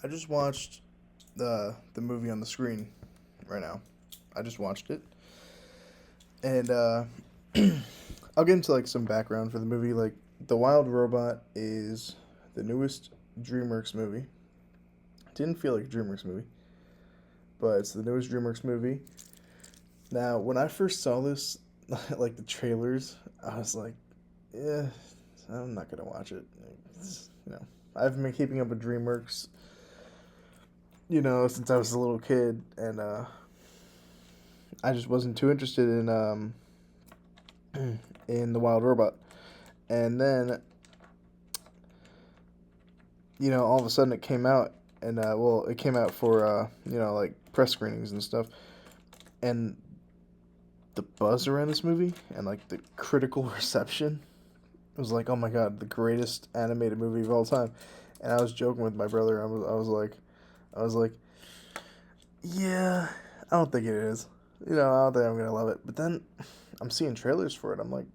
I just watched the movie on the screen right now. I just watched it, and I'll get into like some background for the movie. Like, The Wild Robot is the newest DreamWorks movie. Didn't feel like a DreamWorks movie, but it's the newest DreamWorks movie. Now, when I first saw this, like the trailers, I was like, "Yeah, I'm not gonna watch it." I've been keeping up with DreamWorks, since I was a little kid, and I just wasn't too interested in the Wild Robot. And then, all of a sudden it came out, and it came out for like press screenings and stuff, and the buzz around this movie and like the critical reception was like, oh my god, the greatest animated movie of all time. And I was joking with my brother. I was like, yeah, I don't think it is. I don't think I'm gonna love it. But then I'm seeing trailers for it. I'm like,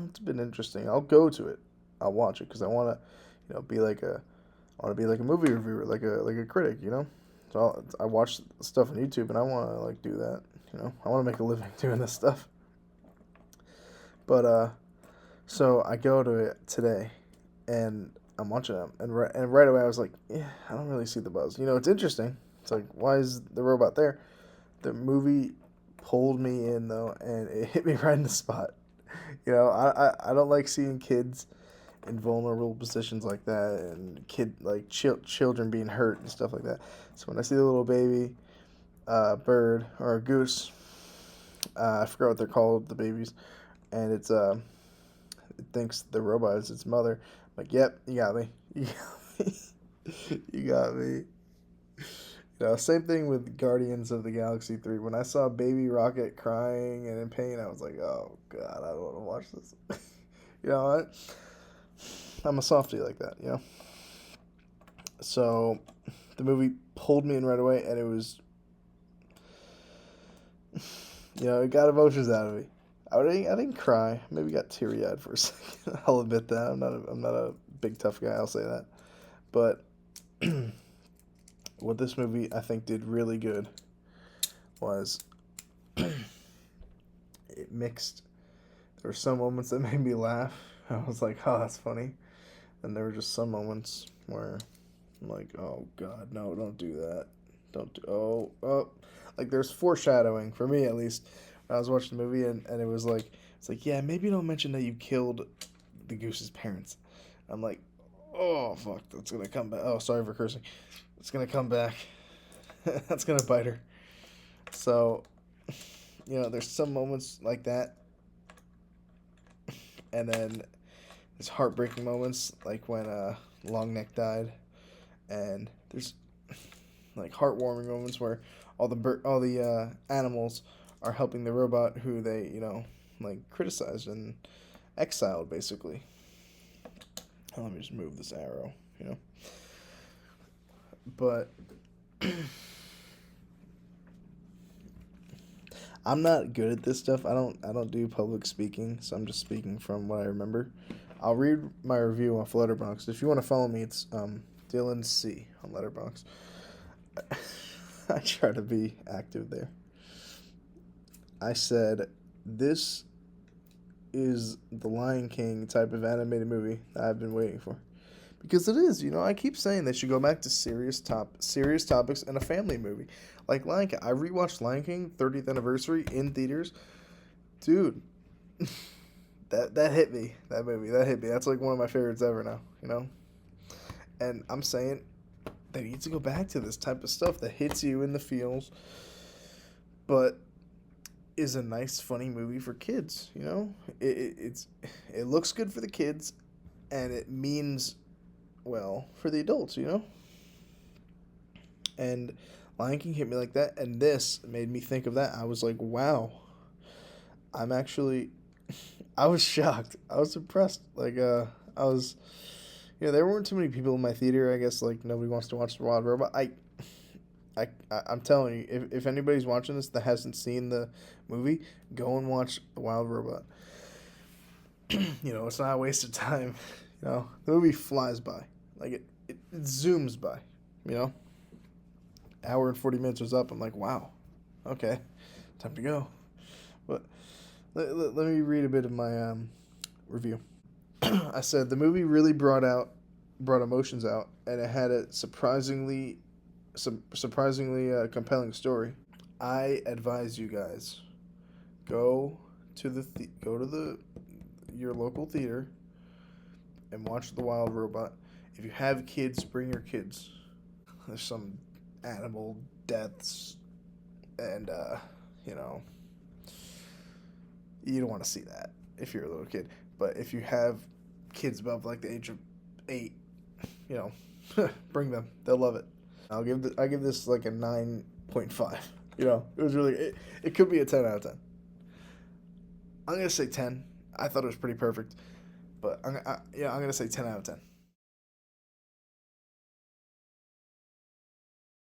it's been interesting. I'll go to it. I'll watch it because I want to, be like I want to be like a movie reviewer, like a critic. So I watch stuff on YouTube and I want to like do that. I want to make a living doing this stuff. But so I go to it today, and I'm watching them, and right away I was like, yeah, I don't really see the buzz. It's interesting. It's like, why is the robot there? The movie pulled me in though, and it hit me right in the spot. I don't like seeing kids in vulnerable positions like that, and children being hurt and stuff like that. So when I see the little baby bird or a goose, I forgot what they're called, the babies, and it thinks the robot is its mother. I'm like, yep, you got me. You got me. You got me. Same thing with Guardians of the Galaxy 3. When I saw Baby Rocket crying and in pain, I was like, oh, God, I don't want to watch this. you know what? I'm a softie like that. So the movie pulled me in right away, and it was, it got emotions out of me. I didn't cry. Maybe got teary eyed for a second. I'll admit that. I'm not a big tough guy. I'll say that. But what this movie I think did really good was it mixed. There were some moments that made me laugh. I was like, oh, that's funny. And there were just some moments where I'm like, oh God, no, don't do that. Don't do. Oh. Like there's foreshadowing for me at least. When I was watching the movie and it was like, it's like, yeah, maybe don't mention that you killed the goose's parents. I'm like, oh fuck, that's gonna come back. Oh, sorry for cursing. It's gonna come back. That's gonna bite her. So, there's some moments like that, and then there's heartbreaking moments like when Longneck died, and there's like heartwarming moments where all the animals are helping the robot who they like criticized and exiled basically. Let me just move this arrow, but I'm not good at this stuff. I don't do public speaking, so I'm just speaking from what I remember. I'll read my review off Letterboxd. If you want to follow me, it's Dylan C on Letterboxd. I try to be active there. I said this is the Lion King type of animated movie that I've been waiting for. Because it is, I keep saying they should go back to serious topics in a family movie. Like Lion King. I rewatched Lion King 30th anniversary in theaters. Dude, that hit me. That movie, that hit me. That's like one of my favorites ever now. And I'm saying they need to go back to this type of stuff that hits you in the feels, but is a nice, funny movie for kids. It looks good for the kids, and it means well for the adults. And Lion King hit me like that, and this made me think of that. I was like, wow, I'm actually, I was shocked. I was impressed. Like, I was, there weren't too many people in my theater. I guess like nobody wants to watch the Wild Robot. I'm telling you, if anybody's watching this that hasn't seen the movie, go and watch the Wild Robot. It's not a waste of time. The movie flies by, like it zooms by. You know, hour and 40 minutes was up. I'm like, wow, okay, time to go. But let me read a bit of my review. I said the movie really brought emotions out, and it had a surprisingly compelling story. I advise you guys go to go to the your local theater and watch The Wild Robot. If you have kids, bring your kids. There's some animal deaths, and you know, you don't want to see that if you're a little kid. But if you have kids above like the age of 8, you know, bring them. They'll love it. I give this like a 9.5. You know, it was really it could be a 10 out of 10. I'm gonna say 10. I thought it was pretty perfect, but I'm gonna say 10 out of 10.